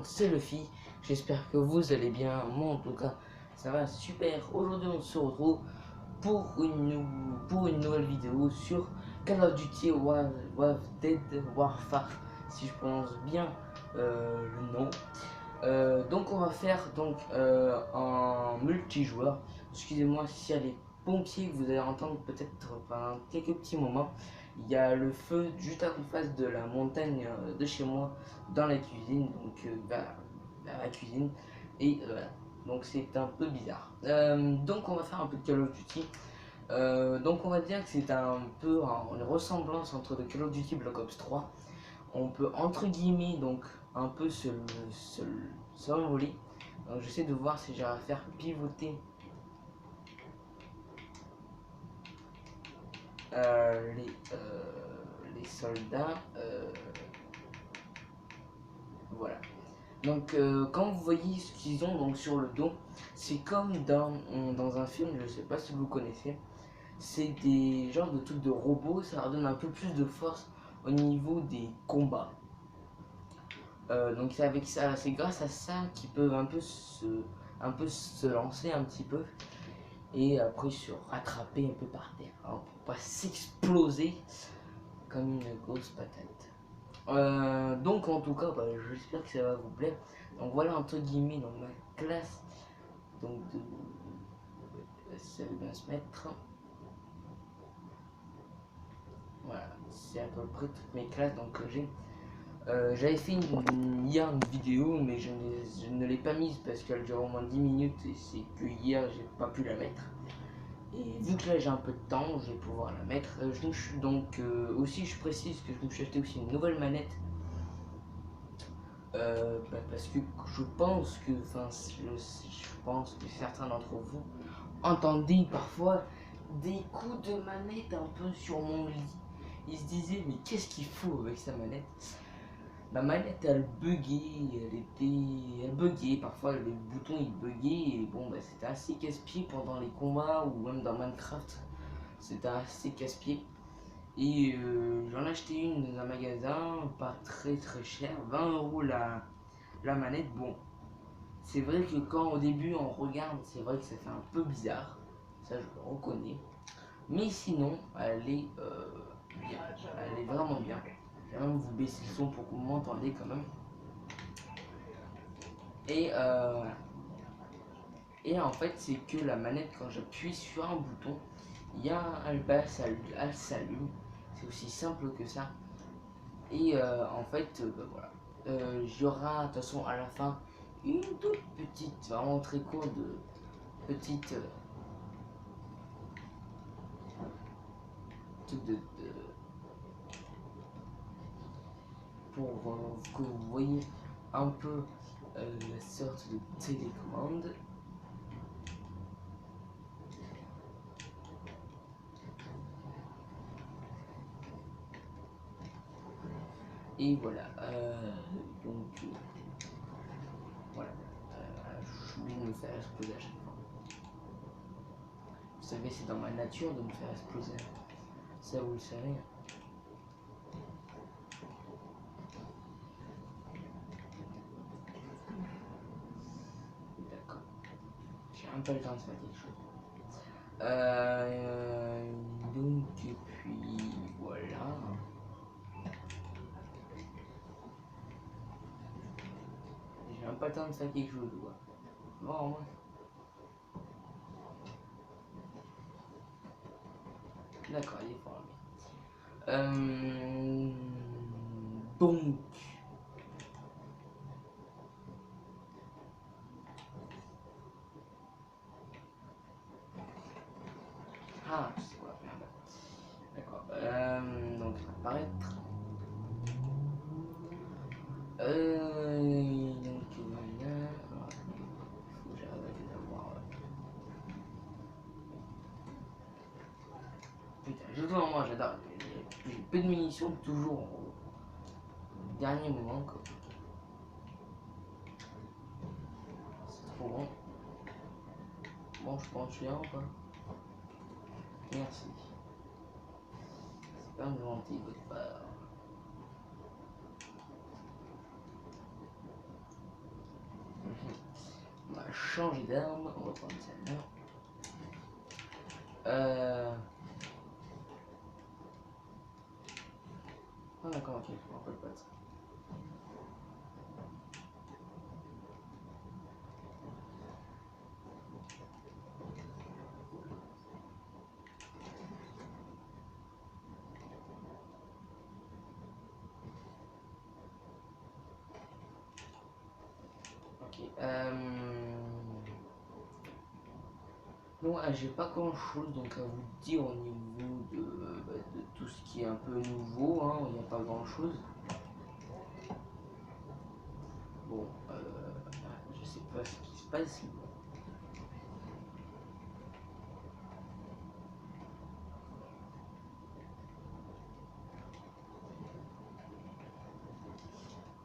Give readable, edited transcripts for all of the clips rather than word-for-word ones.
monde, c'est Luffy. J'espère que vous allez bien. Moi en tout cas, ça va super. Aujourd'hui on se retrouve pour une nouvelle vidéo sur Call of Duty Dead Warfare, si je prononce bien le nom. Donc on va faire un multijoueur. Excusez-moi s'il y a les pompiers que vous allez entendre peut-être pendant quelques petits moments. Il y a le feu juste en face de la montagne de chez moi dans la cuisine, donc vers la cuisine. Et voilà, donc c'est un peu bizarre. Donc on va faire un peu de Call of Duty. Donc on va dire que c'est un peu une ressemblance entre le Call of Duty Black Ops 3. On peut entre guillemets donc un peu s'envoler. Donc j'essaie de voir si j'arrive à faire pivoter les soldats. Voilà. Donc quand vous voyez ce qu'ils ont donc sur le dos, c'est comme dans un film, je sais pas si vous connaissez. C'est des genres de trucs de robots, ça leur donne un peu plus de force au niveau des combats. Donc c'est avec ça, c'est grâce à ça qu'ils peuvent un peu se lancer un petit peu et après se rattraper un peu par terre, hein, pour pas s'exploser comme une grosse patate. Donc en tout cas, j'espère que ça va vous plaire. Donc voilà entre guillemets dans ma classe, donc ça va bien se mettre. Voilà, c'est à peu près toutes mes classes donc que j'ai. J'avais fait hier une vidéo, mais je ne l'ai pas mise parce qu'elle dure au moins 10 minutes et c'est que hier j'ai pas pu la mettre. Et vu que là j'ai un peu de temps, je vais pouvoir la mettre. Je me suis donc aussi, je précise que je me suis acheté aussi une nouvelle manette. Parce que je pense que, je pense que certains d'entre vous entendez parfois des coups de manette un peu sur mon lit. Ils se disaient mais qu'est-ce qu'il faut avec sa manette? La manette elle buguait, elle buguait, parfois les boutons ils buguaient et bon c'était assez casse-pied pendant les combats ou même dans Minecraft, c'était assez casse-pied. Et j'en ai acheté une dans un magasin, pas très cher, 20 € la manette. Bon, c'est vrai que quand au début on regarde, c'est vrai que ça fait un peu bizarre, ça je le reconnais. Mais sinon, elle est bien, elle est vraiment bien. Je vais même vous baisser le son pour que vous m'entendez quand même. Et, et en fait, c'est que la manette, quand j'appuie sur un bouton, il y a elle s'allume. C'est aussi simple que ça. Et en fait, voilà. Il y aura de toute façon à la fin une toute petite, vraiment très courte, petite pour que vous voyez un peu la sorte de télécommande. Et voilà, donc voilà, je voulais me faire exploser à chaque fois. Vous savez, c'est dans ma nature de me faire exploser. Ça, vous le savez. D'accord. J'ai un peu le temps de faire quelque chose. Donc, et puis voilà. J'ai un peu le temps de faire quelque chose. Bon, moi. D'accord, il est fort. Donc. Ah, c'est quoi, merde. D'accord. Donc, apparaître. Donc, voilà. Il faut que j'arrive à les avoir. Putain, je joue en moi, j'adore. J'ai peu de munitions, toujours au dernier moment, quoi. C'est trop bon. Bon, je pense que je suis là ou pas? Merci. C'est pas gentil de votre part. changer d'arme. On va prendre celle-là. Ah d'accord, ok, je me rappelle pas de ça. Ok. Non, j'ai pas grand chose donc à vous dire au niveau de tout ce qui est un peu nouveau, hein, il n'y a pas grand chose. Bon, je sais pas ce qui se passe.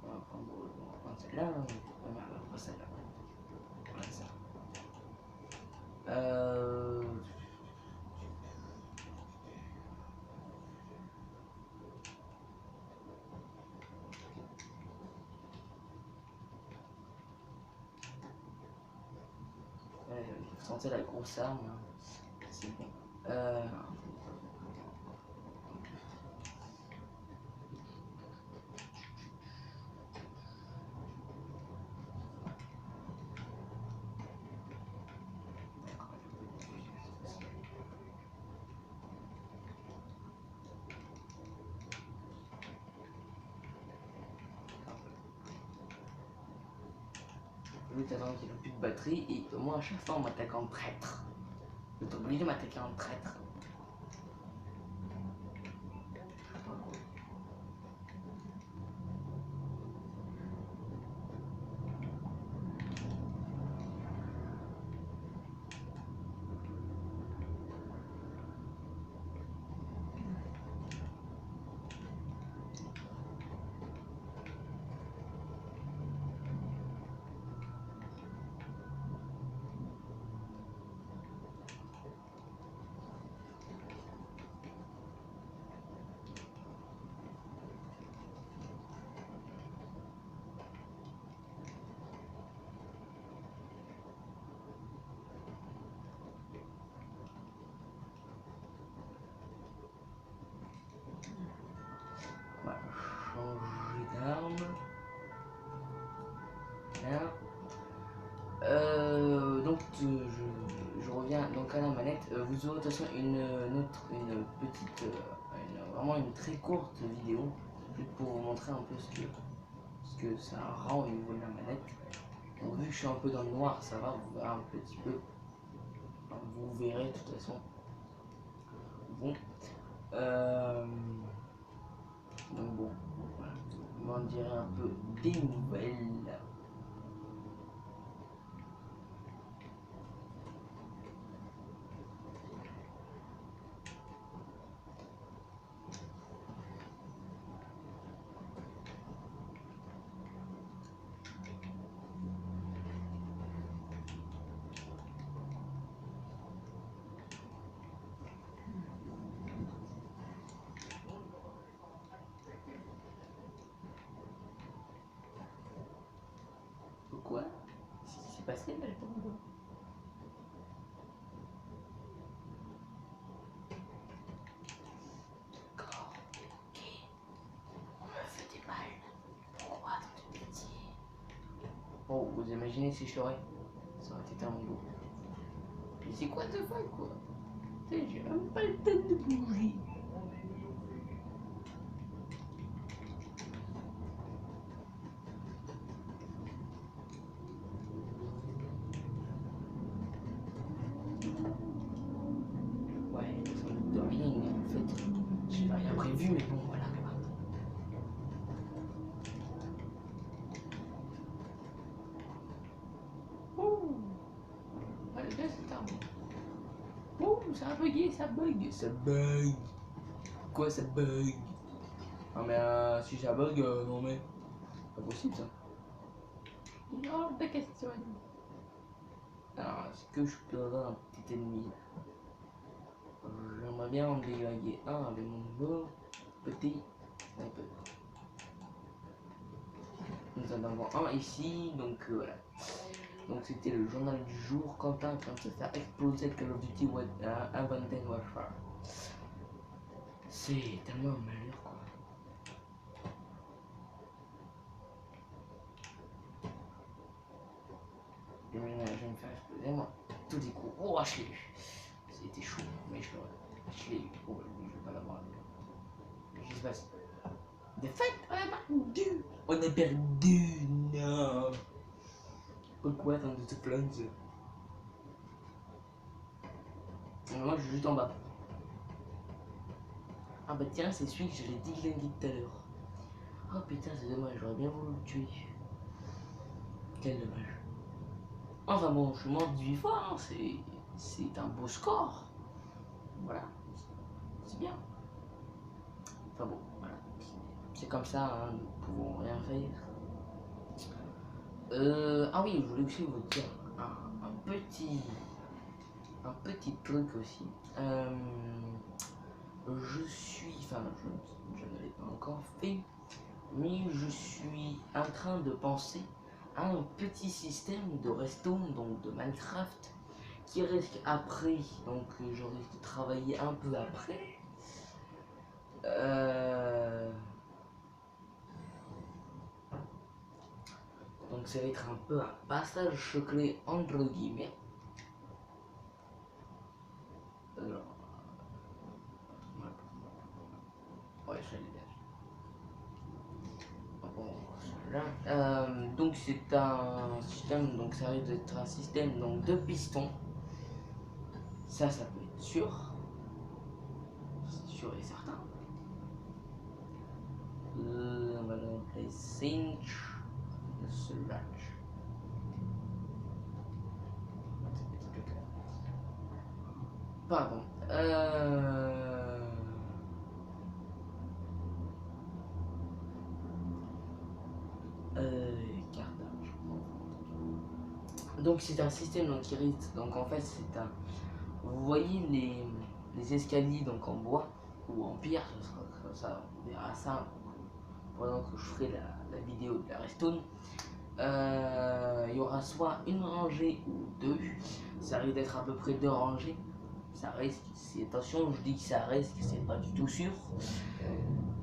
On va prendre celle-là, hein. Ah merde, pas celle-là. Voilà ça. Vous sentez la grosse arme, hein. C'est bon. Lui, t'attends qu'il n'a plus de batterie et moi à chaque fois on m'attaque en traître. Je suis obligé de m'attaquer en traître. On va changer d'arme. Là. Donc je reviens donc à la manette. Vous aurez de toute façon une petite, vraiment une très courte vidéo juste pour vous montrer un peu ce que ça rend au niveau de la manette. Donc, vu que je suis un peu dans le noir, ça va, vous verrez un petit peu. Enfin, vous verrez de toute façon. Bon. Donc bon, voilà. Vous m'en direz un peu des nouvelles. Quoi? Qu'est-ce qui s'est passé là? J'ai pas compris. D'accord, ok. On me fait des balles. Pourquoi tant de pitié? Oh, vous imaginez si je l'aurais? Ça aurait été un beau. Mais c'est quoi de fuck quoi? J'ai même pas le temps de bouger. Ouais, sans doute de rien, en fait. J'ai rien prévu, mais bon, voilà quoi. Oh! Ouais, bien cette arme. Oh, ça a bugué, ça bug. Ça bug. Quoi, ça bug? Non mais si ça bug, non mais... Pas possible ça. Non, pas question. Alors, est-ce que je peux avoir un petit ennemi? J'aimerais bien en déglinguer un avec mon beau petit sniper. Nous en avons un ici, donc voilà. Donc c'était le journal du jour. Quentin est en train de se faire exploser Call of Duty Invented Warfare. C'est tellement un malheur quoi. Je vais me faire exploser moi. Tous les coups. Oh je l'ai eu. C'était chaud, mais je l'ai eu. Oh lui je vais pas l'avoir. Qu'est-ce qui se passe? Défaite. On a perdu. Non. Pourquoi tant de te plaindre? Moi je suis juste en bas. Ah bah tiens c'est celui que j'allais déglinguer tout à l'heure. Oh putain c'est dommage, j'aurais bien voulu le tuer. Quel dommage. Enfin bon, je suis mort 18 fois, hein. C'est un beau score. Voilà, c'est bien. Enfin bon, voilà. C'est comme ça, hein, nous ne pouvons rien faire. Ah oui, je voulais aussi vous dire un petit truc aussi. Je ne l'ai pas encore fait, mais je suis en train de penser à un petit système de redstone, donc de Minecraft, qui risque après, donc je risque de travailler un peu après. Donc ça va être un peu un passage secret entre guillemets. Alors, ouais, je l'ai déjà. Donc c'est un système, donc ça risque d'être un système donc de pistons. Ça peut être sûr. C'est sûr et certain. On va l'appeler cinch de Surge. Pardon. Cartage. Donc c'est un système donc, qui risque. Donc en fait c'est un. Vous voyez les escaliers donc en bois ou en pierre, ça, on verra ça pendant que je ferai la vidéo de la redstone. Il y aura soit une rangée ou deux, ça risque d'être à peu près deux rangées. Ça risque, attention, je dis que ça risque, c'est pas du tout sûr.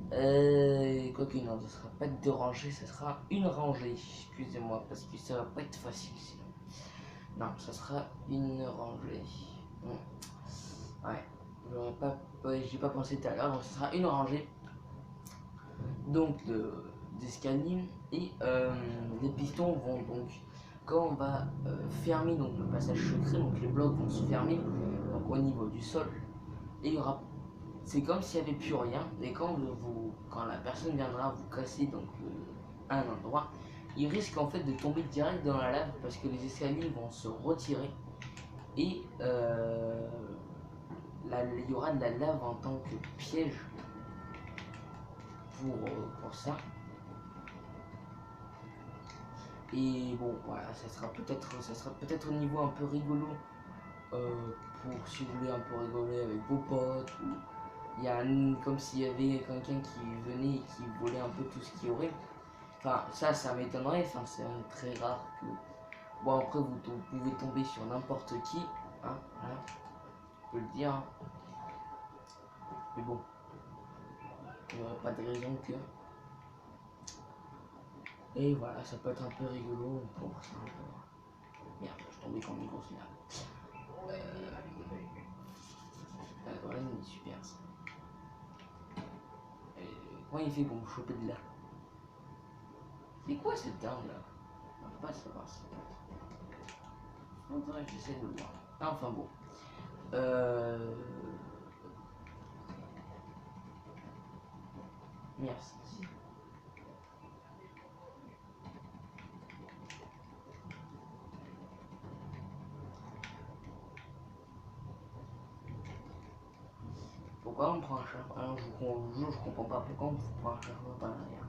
Quoique non, ce sera pas deux rangées, ce sera une rangée, excusez-moi, parce que ça va pas être facile sinon. Non, ça sera une rangée. Ouais, j'ai pas pensé tout à l'heure, donc ce sera une rangée donc d'escalier et les pistons vont donc quand on va fermer donc le passage secret, donc les blocs vont se fermer donc au niveau du sol et il y aura, c'est comme s'il n'y avait plus rien et quand la personne viendra vous casser donc un endroit, il risque en fait de tomber direct dans la lave parce que les escaliers vont se retirer et il y aura de la lave en tant que piège pour ça. Et bon, voilà, ça sera peut-être au niveau un peu rigolo pour si vous voulez un peu rigoler avec vos potes ou il y a comme s'il y avait quelqu'un qui venait et qui volait un peu tout ce qu'il y aurait. Enfin, ça m'étonnerait, enfin, c'est très rare que. Bon, après, vous pouvez tomber sur n'importe qui, hein, voilà, je peux le dire. Hein. Mais bon, il n'y aurait pas de raison que. Et voilà, ça peut être un peu rigolo pour ça. Merde, je suis tombé quand le micro se voilà, il est super ça. Comment il fait pour me choper de là? C'est quoi cette arme là? On va pas savoir ça. On dirait que j'essaie de le voir. Enfin bon. Merci. Pourquoi on prend un char? Alors je comprends pas pourquoi on prend un char par l'arrière.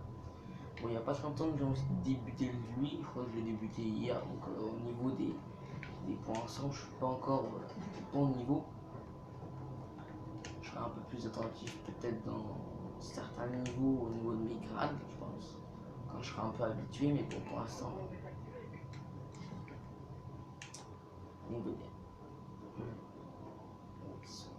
Bon, il n'y a pas si longtemps que j'ai aussi débuté le nuit, je crois que je l'ai débuté hier, donc au niveau des points ensemble, je suis pas encore au bon niveau. Je serai un peu plus attentif peut-être dans certains niveaux, au niveau de mes grades, je pense, quand je serai un peu habitué, mais bon, pour l'instant. niveau bien. Oups.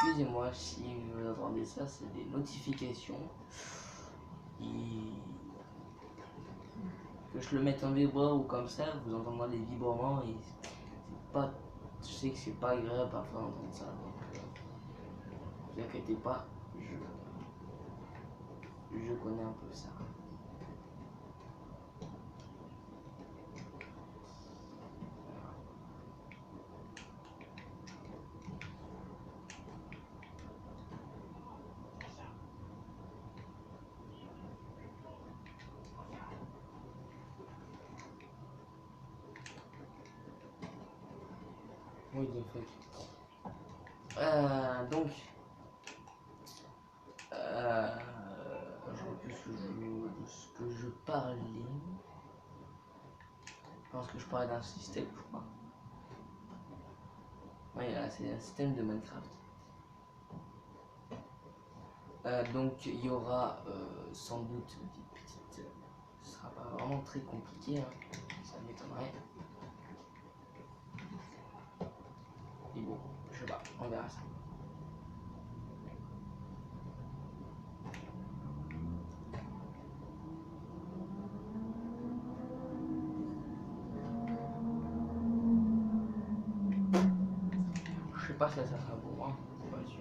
Excusez-moi si vous entendez ça, c'est des notifications. Et que je le mette en vibreur ou comme ça, vous entendrez les vibrements et c'est pas. Je sais que c'est pas agréable parfois d'entendre ça, donc ne vous inquiétez pas, je connais un peu ça. Oui, de fait. Donc, je vois plus de ce que je parlais. Je pense que je parlais d'un système, je crois. Oui, c'est un système de Minecraft. Donc, il y aura sans doute des petites. Ce sera pas vraiment très compliqué, hein. Ça m'étonnerait. Et bon, je sais pas, on verra ça. Je sais pas si ça sera pour moi, c'est pas sûr.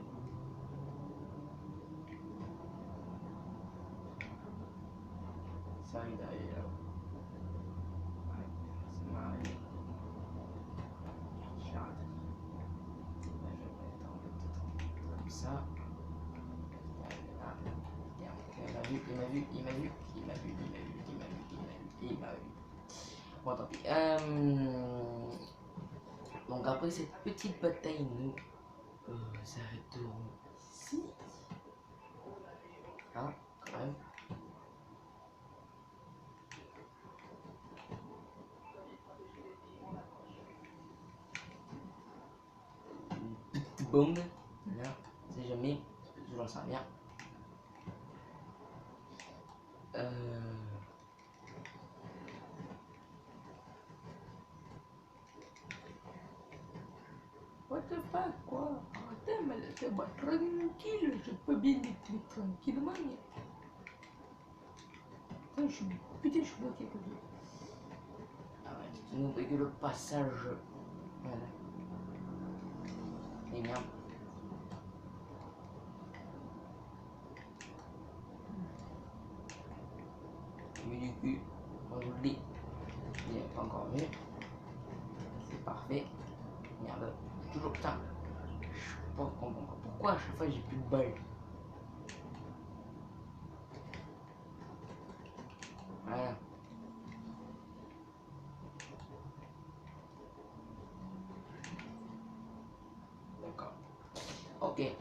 Ça arrive derrière. Ouais, ça m'arrive. J'ai raté. Là, je vais mettre en fait comme ça. Là. Il m'a vu, il m'a vu, il m'a vu, il m'a vu, il m'a vu, il m'a vu, il m'a vu. Bon, tant pis. Donc après cette petite bataille, nous s'arrêterons ici. Hein, quand même. Une petite bombe. Là, c'est jamais. Ça peut toujours servir. What the fuck, quoi? Arrêtez, mais laissez-moi tranquille. Je peux bien être tranquillement. Putain, je suis bloqué. Arrête, tu n'oublies que le passage. Voilà. Et merde. Mais du coup, on oublie. Il n'est pas encore mieux. C'est parfait. Merde. Toujours putain. Je sais pas pourquoi à chaque fois j'ai plus de balles. Voilà. D'accord. Ok.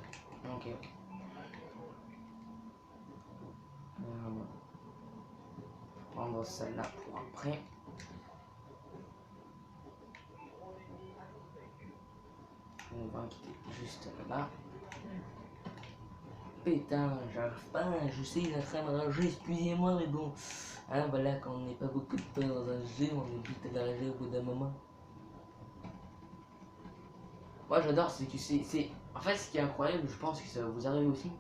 Prendre celle-là pour après. On va quitter juste là. Putain, j'arrive pas, je sais, il est en train de ranger, excusez-moi, mais bon. Hein, voilà, quand on n'est pas beaucoup de temps dans un jeu, on est vite à ranger au bout d'un moment. Moi j'adore, c'est que c'est. En fait, ce qui est incroyable, je pense que ça va vous arriver aussi.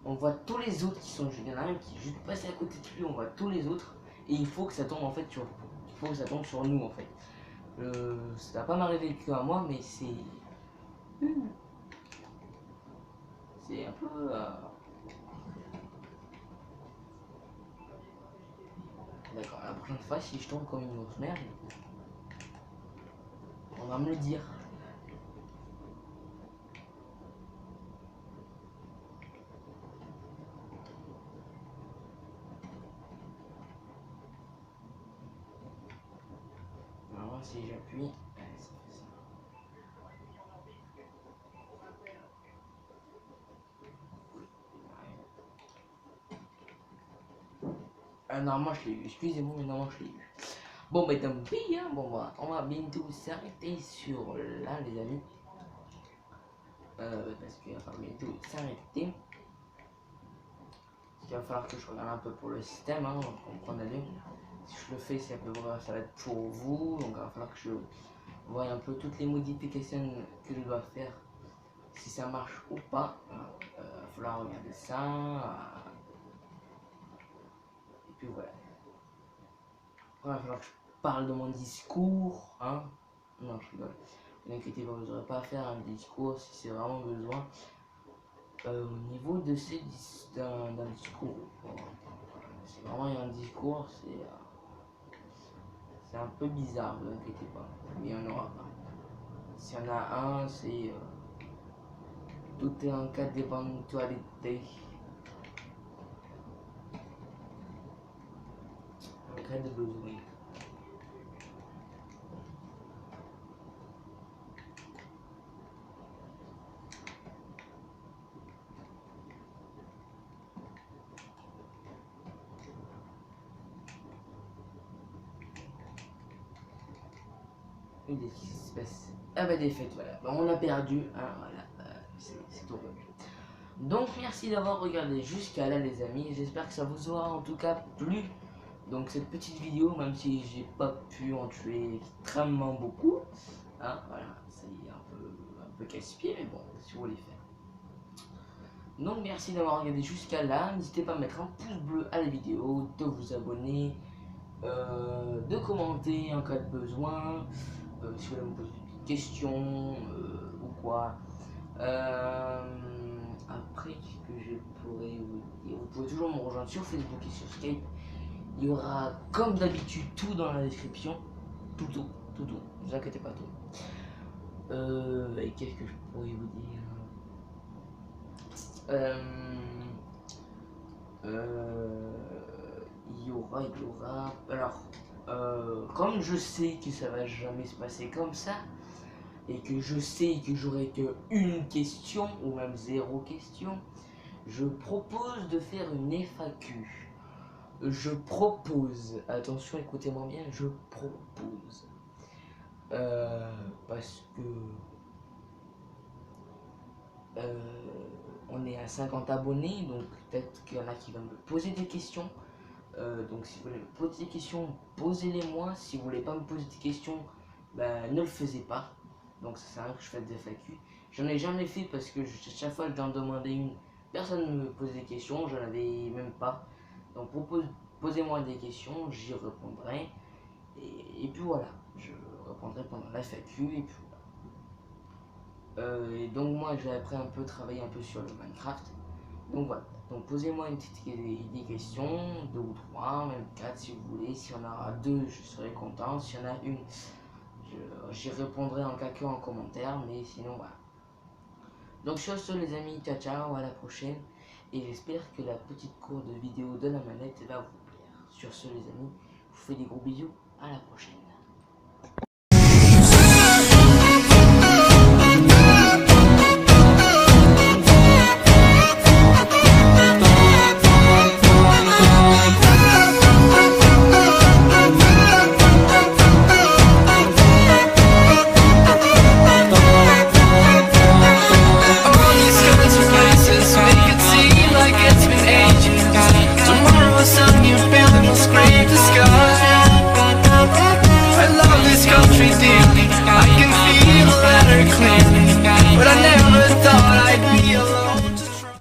On voit tous les autres qui sont. Il y en a un qui est juste passé à côté de lui, on voit tous les autres. Et il faut que ça tombe en fait sur. Il faut que ça tombe sur nous en fait. Ça va pas m'arriver que à moi, mais c'est. C'est un peu. D'accord, la prochaine fois, si je tombe comme une grosse merde, on va me le dire. si j'appuie, ça fait ça. Normalement je l'ai eu, excusez-moi, mais normalement je l'ai eu. Bon, mais tant pis, hein. Bon, bah, on va bientôt s'arrêter sur là, les amis. Parce qu'il va falloir bientôt s'arrêter. Il va falloir que je regarde un peu pour le système, hein, pour comprendre aller. Si je le fais, c'est à peu près, ça va être pour vous. Donc il va falloir que je voie un peu toutes les modifications que je dois faire. Si ça marche ou pas. Il va falloir regarder ça. Et puis voilà. Il va falloir que je parle de mon discours. Hein. Non, je rigole. Ne vous inquiétez pas, vous n'aurez pas à faire un discours si c'est vraiment besoin. Au niveau de d'un discours, c'est vraiment un discours, c'est un peu bizarre, ne vous inquiétez pas, mais il n'y en aura pas. S'il y en a un, c'est tout est en cas d'éventualité. En cas de besoin. Qu'est-ce qui se passe? Ah bah défaite, voilà. Bon, on a perdu, hein, voilà. C'est tout revenu. Donc merci d'avoir regardé jusqu'à là les amis. J'espère que ça vous aura en tout cas plu. Donc cette petite vidéo, même si j'ai pas pu en tuer extrêmement beaucoup. Hein, voilà, c'est un peu casse-pied, mais bon, si vous voulez faire. Donc merci d'avoir regardé jusqu'à là. N'hésitez pas à mettre un pouce bleu à la vidéo, de vous abonner, de commenter en cas de besoin. Si vous voulez me poser des questions ou quoi. Après, ce que je pourrais vous dire, vous pouvez toujours me rejoindre sur Facebook et sur Skype. Il y aura comme d'habitude tout dans la description. Tout, ne vous inquiétez pas tout. Et qu'est-ce que je pourrais vous dire? Il y aura. Alors, comme je sais que ça va jamais se passer comme ça, et que je sais que j'aurai que une question, ou même 0 question, je propose de faire une FAQ. Je propose, attention, écoutez-moi bien, je propose. Parce que on est à 50 abonnés, donc peut-être qu'il y en a qui vont me poser des questions. Donc si vous voulez me poser des questions, posez-les moi. Si vous voulez pas me poser des questions, ben, ne le faisiez pas. Donc ça sert à rien que je fasse des FAQ. J'en ai jamais fait parce que chaque fois que j'en demandais une, personne ne me posait des questions, j'en avais même pas. Donc posez-moi des questions, j'y répondrai. Et puis voilà, je répondrai pendant la FAQ et puis voilà. Et donc moi j'ai après un peu travaillé un peu sur le Minecraft. Donc voilà, donc posez-moi une petite des questions, 2 ou 3, même 4 si vous voulez. S'il y en aura 2, je serai content. S'il y en a une, j'y répondrai en cas que en commentaire, mais sinon voilà. Donc sur ce les amis, ciao ciao, à la prochaine. Et j'espère que la petite courte vidéo de la manette va vous plaire. Sur ce les amis, je vous fais des gros bisous, à la prochaine.